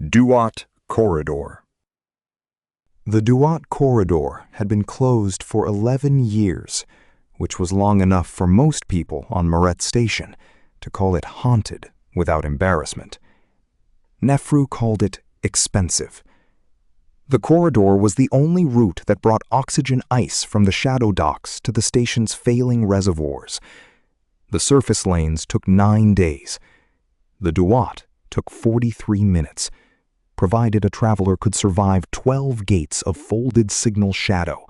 Duat Corridor. The Duat Corridor had been closed for 11 years, which was long enough for most people on Myret Station to call it haunted without embarrassment. Nefru called it expensive. The corridor was the only route that brought oxygen ice from the shadow docks to the station's failing reservoirs. The surface lanes took 9 days. The Duat took 43 minutes, provided a traveler could survive 12 gates of folded signal shadow,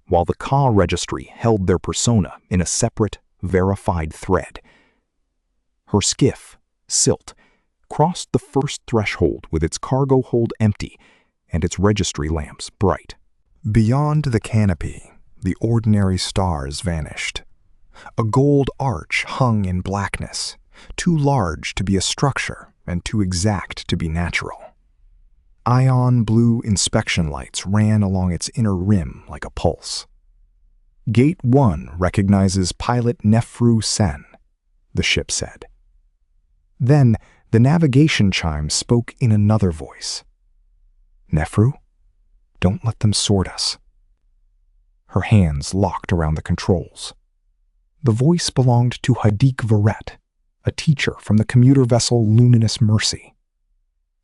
while the Ka registry held their persona in a separate, verified thread. Her skiff, Silt, crossed the first threshold with its cargo hold empty and its registry lamps bright. Beyond the canopy, the ordinary stars vanished. A gold arch hung in blackness, too large to be a structure and too exact to be natural. Ion blue inspection lights ran along its inner rim like a pulse. Gate 1 recognizes pilot Nefru Sen, the ship said. Then the navigation chime spoke in another voice. Nefru, don't let them sort us. Her hands locked around the controls. The voice belonged to Hadik Varet, a teacher from the commuter vessel Luminous Mercy.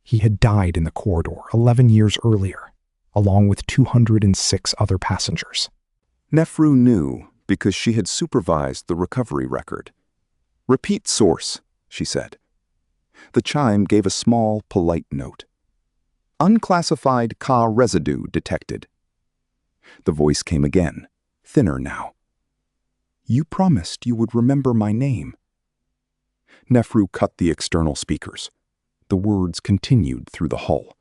He had died in the corridor 11 years earlier, along with 206 other passengers. Nefru knew because she had supervised the recovery record. Repeat source, she said. The chime gave a small, polite note. Unclassified Ka residue detected. The voice came again, thinner now. You promised you would remember my name. Nefru cut the external speakers. The words continued through the hull.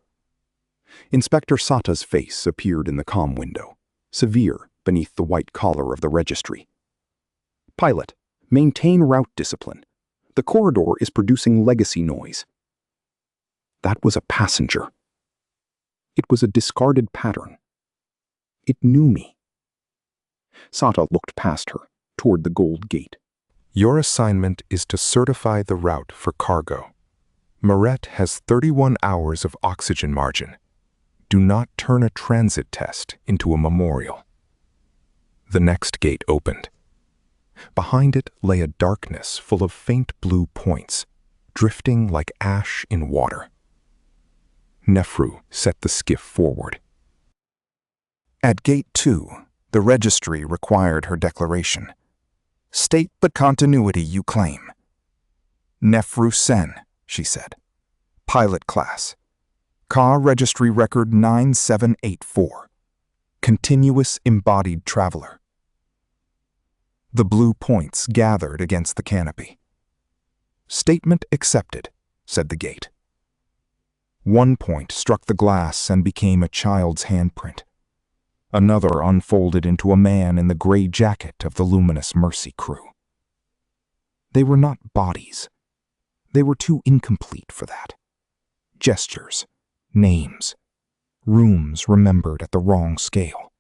Inspector Sata's face appeared in the comm window, severe beneath the white collar of the registry. Pilot, maintain route discipline. The corridor is producing legacy noise. That was a passenger. It was a discarded pattern. It knew me. Sata looked past her, toward the gold gate. Your assignment is to certify the route for cargo. Myret has 31 hours of oxygen margin. Do not turn a transit test into a memorial. The next gate opened. Behind it lay a darkness full of faint blue points, drifting like ash in water. Nefru set the skiff forward. At Gate 2, the registry required her declaration. State the continuity you claim. Nefru Sen, she said. Pilot class. Ka registry record 9784. Continuous embodied traveler. The blue points gathered against the canopy. Statement accepted, said the gate. One point struck the glass and became a child's handprint. Another unfolded into a man in the gray jacket of the Luminous Mercy crew. They were not bodies. They were too incomplete for that. Gestures, names, rooms remembered at the wrong scale.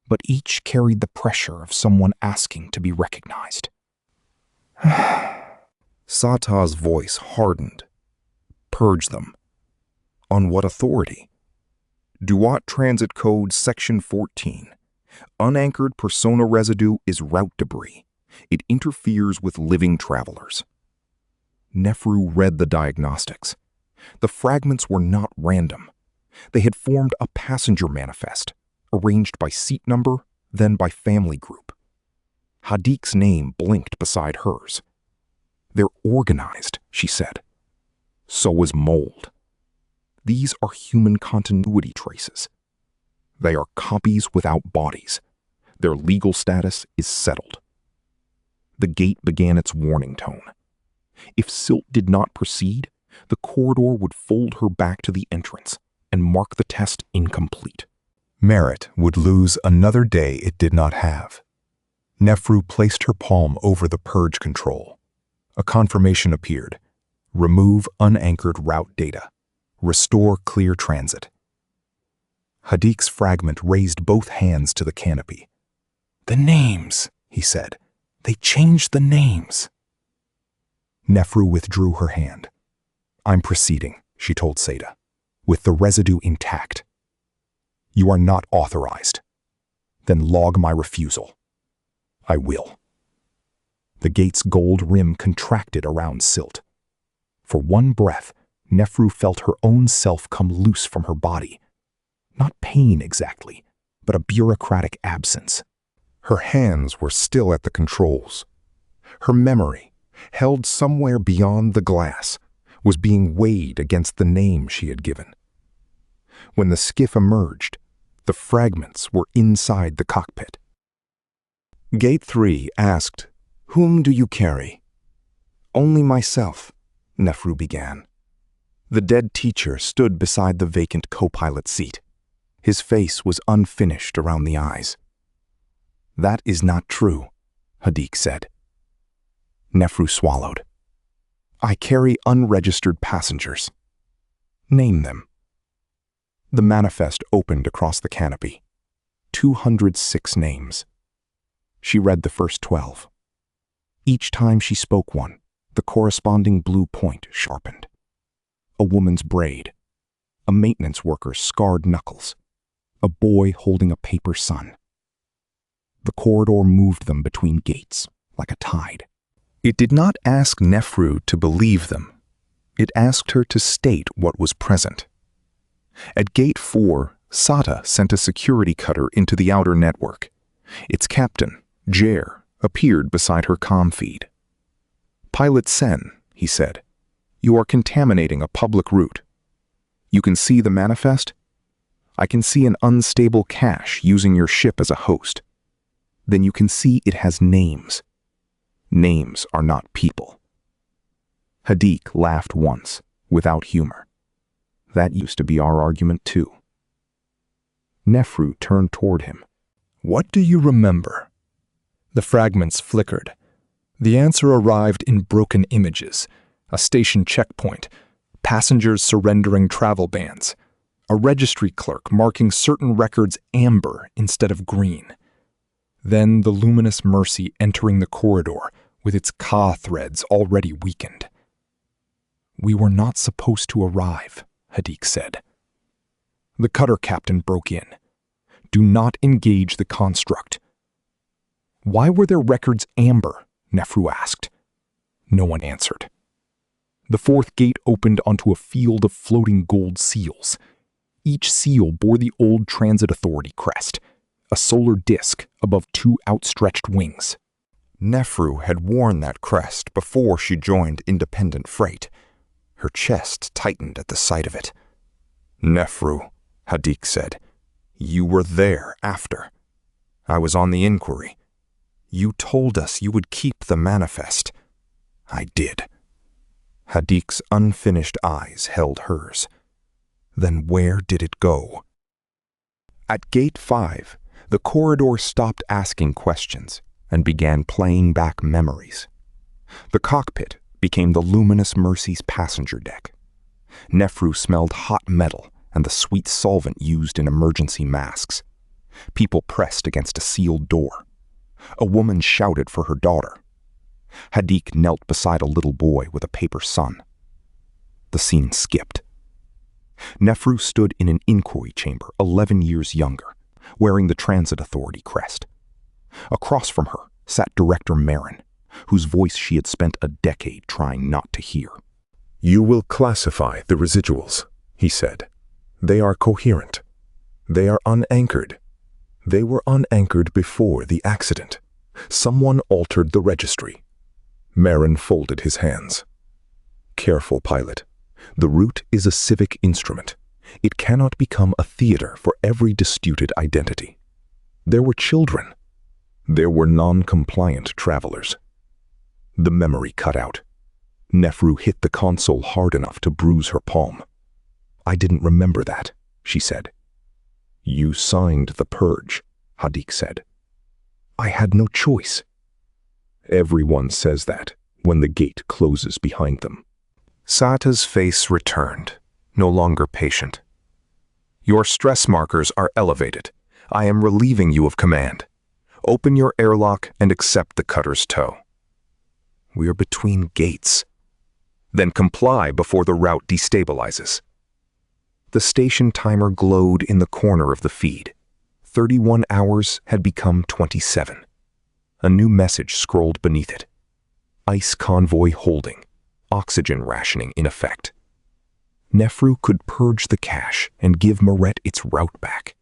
But each carried the pressure of someone asking to be recognized. Sata's voice hardened. Purge them. On what authority? Duat Transit Code Section 14. Unanchored persona residue is route debris. It interferes with living travelers. Nefru read the diagnostics. The fragments were not random. They had formed a passenger manifest, arranged by seat number, then by family group. Hadik's name blinked beside hers. They're organized, she said. So was mold. These are human continuity traces. They are copies without bodies. Their legal status is settled. The gate began its warning tone. If Silt did not proceed, the corridor would fold her back to the entrance and mark the test incomplete. Myret would lose another day it did not have. Nefru placed her palm over the purge control. A confirmation appeared. Remove unanchored route data. Restore clear transit. Hadik's fragment raised both hands to the canopy. The names, he said. They changed the names. Nefru withdrew her hand. I'm proceeding, she told Seda, with the residue intact. You are not authorized. Then log my refusal. I will. The gate's gold rim contracted around Silt. For one breath, Nefru felt her own self come loose from her body. Not pain exactly, but a bureaucratic absence. Her hands were still at the controls. Her memory, held somewhere beyond the glass, was being weighed against the name she had given. When the skiff emerged, the fragments were inside the cockpit. Gate 3 asked, "Whom do you carry?" "Only myself," Nefru began. The dead teacher stood beside the vacant co-pilot seat. His face was unfinished around the eyes. "That is not true," Hadik said. Nefru swallowed. "I carry unregistered passengers." "Name them." The manifest opened across the canopy. 206 names. She read the first 12. Each time she spoke one, the corresponding blue point sharpened. A woman's braid. A maintenance worker's scarred knuckles. A boy holding a paper sun. The corridor moved them between gates, like a tide. It did not ask Nefru to believe them. It asked her to state what was present. At Gate 4, Sata sent a security cutter into the outer network. Its captain, Jer, appeared beside her comm feed. "Pilot Sen," he said, "you are contaminating a public route. You can see the manifest? I can see an unstable cache using your ship as a host. Then you can see it has names. Names are not people." Hadik laughed once, without humor. That used to be our argument too. Nefru turned toward him. "What do you remember?" The fragments flickered. The answer arrived in broken images. A station checkpoint, passengers surrendering travel bans, a registry clerk marking certain records amber instead of green. Then the luminous Mercy entering the corridor with its Ka threads already weakened. "We were not supposed to arrive," Hadik said. The cutter captain broke in. "Do not engage the construct." "Why were their records amber?" Nefru asked. No one answered. The fourth gate opened onto a field of floating gold seals. Each seal bore the old Transit Authority crest, a solar disk above two outstretched wings. Nefru had worn that crest before she joined Independent Freight. Her chest tightened at the sight of it. "Nefru," Hadik said, "you were there after. I was on the inquiry. You told us you would keep the manifest. I did." Hadik's unfinished eyes held hers. Then where did it go? At Gate 5, the corridor stopped asking questions and began playing back memories. The cockpit became the luminous Mercy's passenger deck. Nefru smelled hot metal and the sweet solvent used in emergency masks. People pressed against a sealed door. A woman shouted for her daughter. Hadik knelt beside a little boy with a paper sun. The scene skipped. Nefru stood in an inquiry chamber 11 years younger, wearing the Transit Authority crest. Across from her sat Director Marin, whose voice she had spent a decade trying not to hear. "You will classify the residuals," he said. "They are coherent. They are unanchored. They were unanchored before the accident. Someone altered the registry." Marin folded his hands. "Careful, pilot. The route is a civic instrument. It cannot become a theater for every disputed identity. There were children. There were non-compliant travelers." The memory cut out. Nefru hit the console hard enough to bruise her palm. "I didn't remember that," she said. "You signed the purge," Hadik said. "I had no choice." Everyone says that when the gate closes behind them. Sata's face returned, no longer patient. "Your stress markers are elevated. I am relieving you of command. Open your airlock and accept the cutter's tow." "We are between gates." Then comply before the route destabilizes. The station timer glowed in the corner of the feed. 31 hours had become 27. A new message scrolled beneath it. Ice convoy holding. Oxygen rationing in effect. Nefru could purge the cache and give Marette its route back.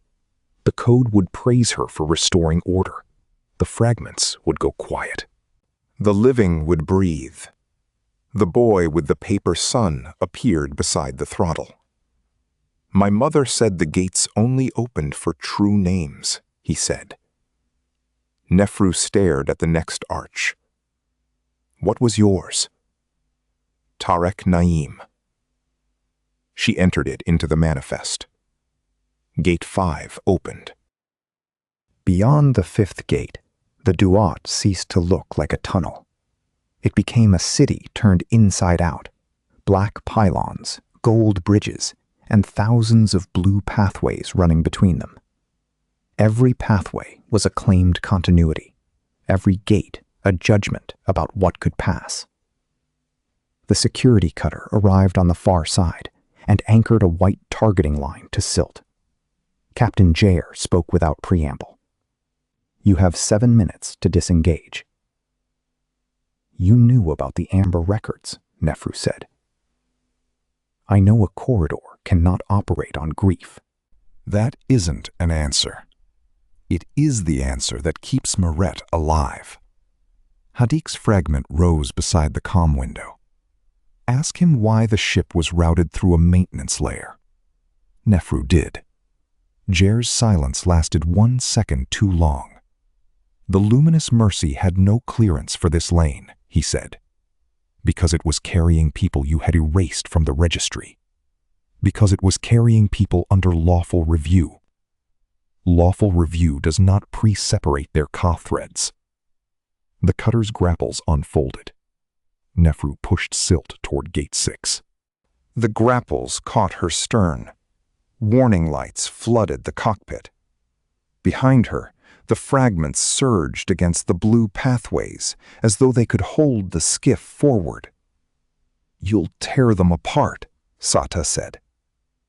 The code would praise her for restoring order. The fragments would go quiet. The living would breathe. The boy with the paper sun appeared beside the throttle. My mother said the gates only opened for true names, he said. Nefru stared at the next arch. What was yours? Tarek Naim. She entered it into the manifest. Gate 5 opened. Beyond the 5th gate, the Duat ceased to look like a tunnel. It became a city turned inside out. Black pylons, gold bridges, and thousands of blue pathways running between them. Every pathway was a claimed continuity. Every gate a judgment about what could pass. The security cutter arrived on the far side and anchored a white targeting line to silt. Captain Jair spoke without preamble. You have 7 minutes to disengage. You knew about the Amber records, Nefru said. I know a corridor cannot operate on grief. That isn't an answer. It is the answer that keeps Marette alive. Hadik's fragment rose beside the comm window. Ask him why the ship was routed through a maintenance layer. Nefru did. Jair's silence lasted 1 second too long. The luminous mercy had no clearance for this lane, he said, because it was carrying people you had erased from the registry. Because it was carrying people under lawful review. Lawful review does not pre-separate their ka threads. The cutter's grapples unfolded. Nefru pushed silt toward Gate 6. The grapples caught her stern. Warning lights flooded the cockpit. Behind her, the fragments surged against the blue pathways as though they could hold the skiff forward. You'll tear them apart, Sata said.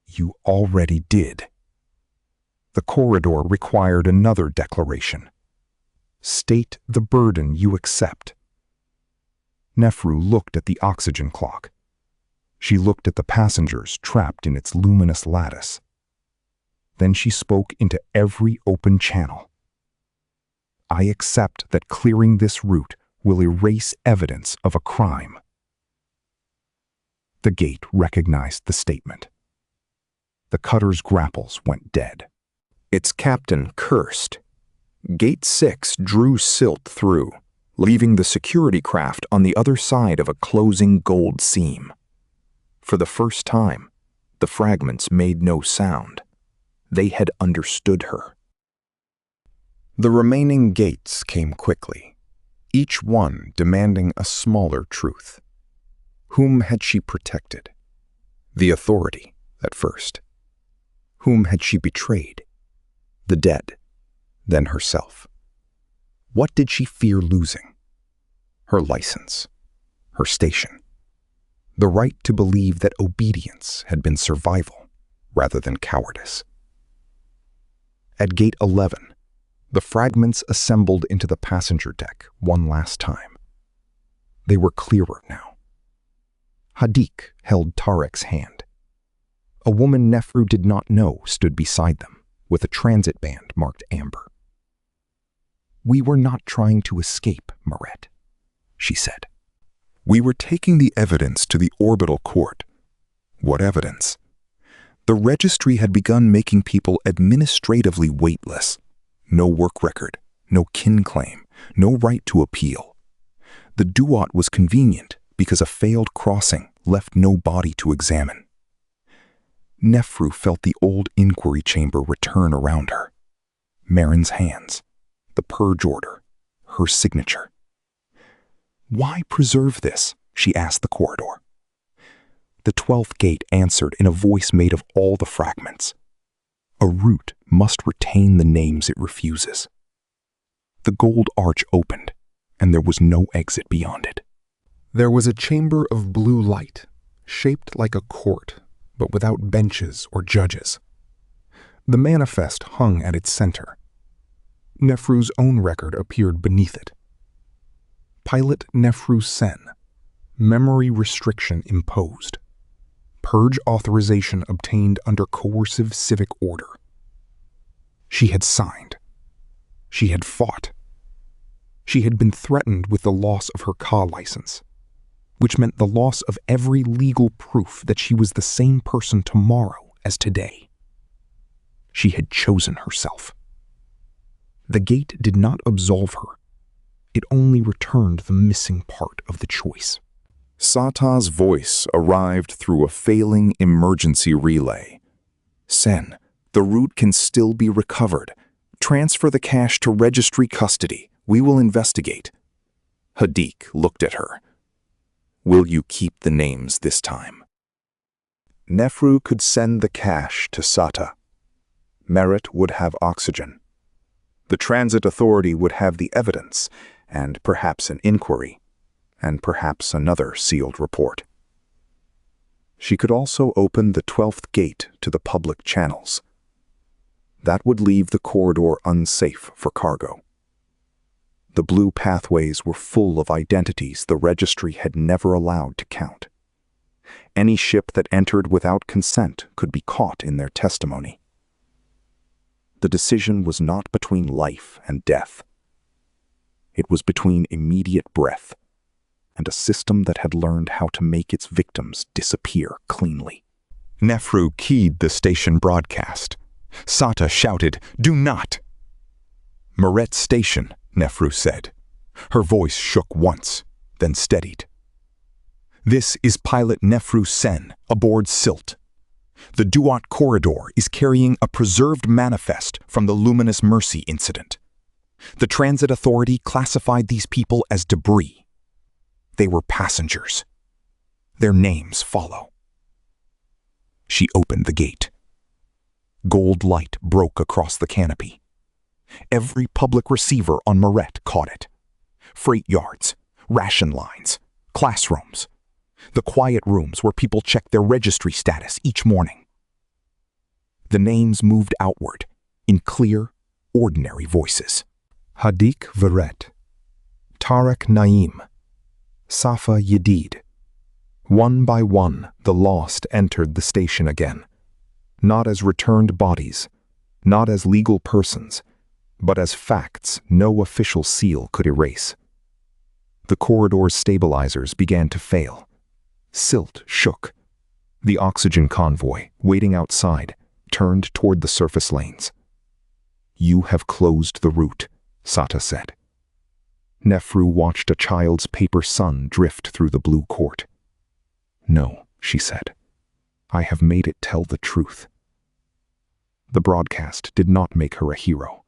You already did. The corridor required another declaration. State the burden you accept. Nefru looked at the oxygen clock. She looked at the passengers trapped in its luminous lattice. Then she spoke into every open channel. I accept that clearing this route will erase evidence of a crime. The gate recognized the statement. The cutter's grapples went dead. Its captain cursed. Gate 6 drew silt through, leaving the security craft on the other side of a closing gold seam. For the first time, the fragments made no sound. They had understood her. The remaining gates came quickly, each one demanding a smaller truth. Whom had she protected? The authority, at first. Whom had she betrayed? The dead, then herself. What did she fear losing? Her license, her station. The right to believe that obedience had been survival rather than cowardice. At Gate 11, the fragments assembled into the passenger deck one last time. They were clearer now. Hadik held Tarek's hand. A woman Nefru did not know stood beside them, with a transit band marked amber. We were not trying to escape, Marette, she said. We were taking the evidence to the orbital court. What evidence? The registry had begun making people administratively weightless. No work record, no kin claim, no right to appeal. The Duat was convenient because a failed crossing left no body to examine. Nefru felt the old inquiry chamber return around her. Marin's hands, the purge order, her signature. Why preserve this? She asked the corridor. The 12th gate answered in a voice made of all the fragments. A route must retain the names it refuses. The gold arch opened, and there was no exit beyond it. There was a chamber of blue light, shaped like a court, but without benches or judges. The manifest hung at its center. Nefru's own record appeared beneath it. Pilot Nefru Sen. Memory restriction imposed. Purge authorization obtained under coercive civic order. She had signed. She had fought. She had been threatened with the loss of her Ka license, which meant the loss of every legal proof that she was the same person tomorrow as today. She had chosen herself. The gate did not absolve her. It only returned the missing part of the choice. Sata's voice arrived through a failing emergency relay. Sen, the route can still be recovered. Transfer the cash to registry custody. We will investigate. Hadik looked at her. Will you keep the names this time? Nefru could send the cash to Sata. Merit would have oxygen. The transit authority would have the evidence, and perhaps an inquiry, and perhaps another sealed report. She could also open the 12th gate to the public channels. That would leave the corridor unsafe for cargo. The blue pathways were full of identities the registry had never allowed to count. Any ship that entered without consent could be caught in their testimony. The decision was not between life and death. It was between immediate breath and a system that had learned how to make its victims disappear cleanly. Nefru keyed the station broadcast. Sata shouted, "Do not!" "Moret Station," Nefru said. Her voice shook once, then steadied. "This is pilot Nefru Sen, aboard Silt. The Duat corridor is carrying a preserved manifest from the Luminous Mercy incident. The transit authority classified these people as debris. They were passengers. Their names follow." She opened the gate. Gold light broke across the canopy. Every public receiver on Moret caught it. Freight yards, ration lines, classrooms, the quiet rooms where people checked their registry status each morning. The names moved outward in clear, ordinary voices. Hadik Veret, Tarek Naim, Safa Yedid. One by one, the lost entered the station again, not as returned bodies, not as legal persons, but as facts no official seal could erase. The corridor's stabilizers began to fail. Silt shook. The oxygen convoy, waiting outside, turned toward the surface lanes. "You have closed the route," Sata said. Nefru watched a child's paper sun drift through the blue court. "No," she said. "I have made it tell the truth." The broadcast did not make her a hero.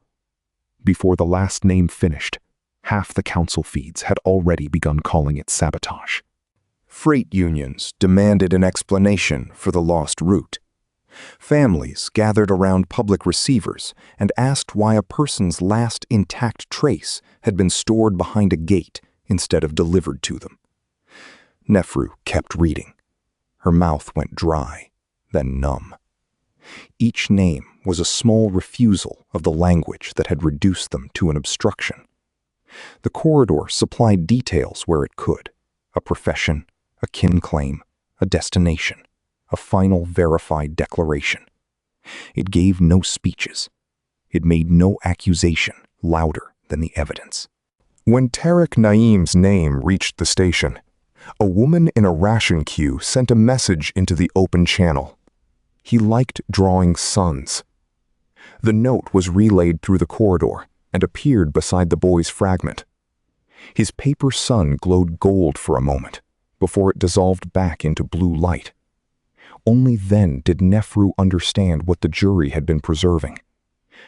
Before the last name finished, half the council feeds had already begun calling it sabotage. Freight unions demanded an explanation for the lost route. Families gathered around public receivers and asked why a person's last intact trace had been stored behind a gate instead of delivered to them. Nefru kept reading. Her mouth went dry, then numb. Each name was a small refusal of the language that had reduced them to an obstruction. The corridor supplied details where it could: a profession, a kin claim, a destination, a final verified declaration. It gave no speeches. It made no accusation louder than the evidence. When Tarek Naim's name reached the station, a woman in a ration queue sent a message into the open channel. He liked drawing suns. The note was relayed through the corridor and appeared beside the boy's fragment. His paper sun glowed gold for a moment before it dissolved back into blue light. Only then did Nefru understand what the jury had been preserving.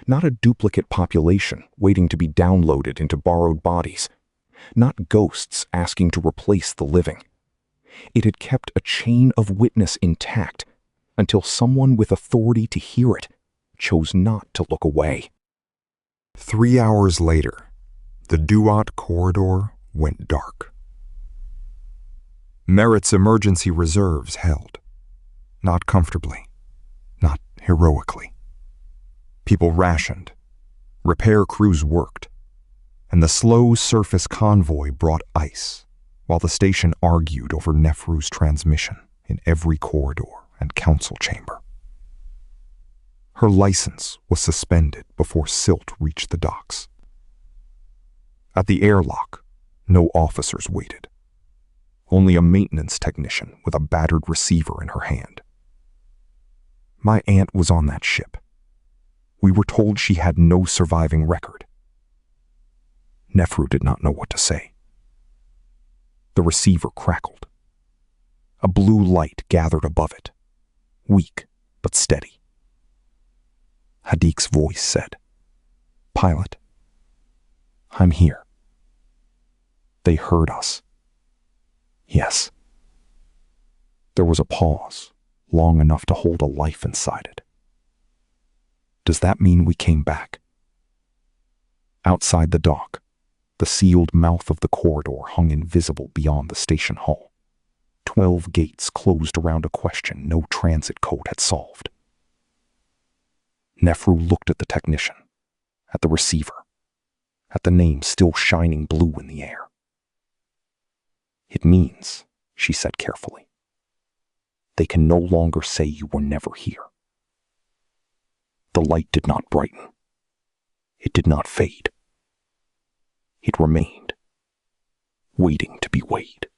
Not a duplicate population waiting to be downloaded into borrowed bodies. Not ghosts asking to replace the living. It had kept a chain of witness intact until someone with authority to hear it chose not to look away. 3 hours later, the Duat corridor went dark. Merit's emergency reserves held. Not comfortably, not heroically. People rationed, repair crews worked, and the slow surface convoy brought ice, while the station argued over Nefru's transmission in every corridor and council chamber. Her license was suspended before silt reached the docks. At the airlock, no officers waited. Only a maintenance technician with a battered receiver in her hand. My aunt was on that ship. We were told she had no surviving record. Nefru did not know what to say. The receiver crackled. A blue light gathered above it, weak but steady. Hadik's voice said, "Pilot, I'm here." They heard us. Yes. There was a pause, long enough to hold a life inside it. Does that mean we came back? Outside the dock, the sealed mouth of the corridor hung invisible beyond the station hull. 12 gates closed around a question no transit code had solved. Nefru looked at the technician, at the receiver, at the name still shining blue in the air. "It means," she said carefully, "they can no longer say you were never here." The light did not brighten. It did not fade. It remained, waiting to be weighed.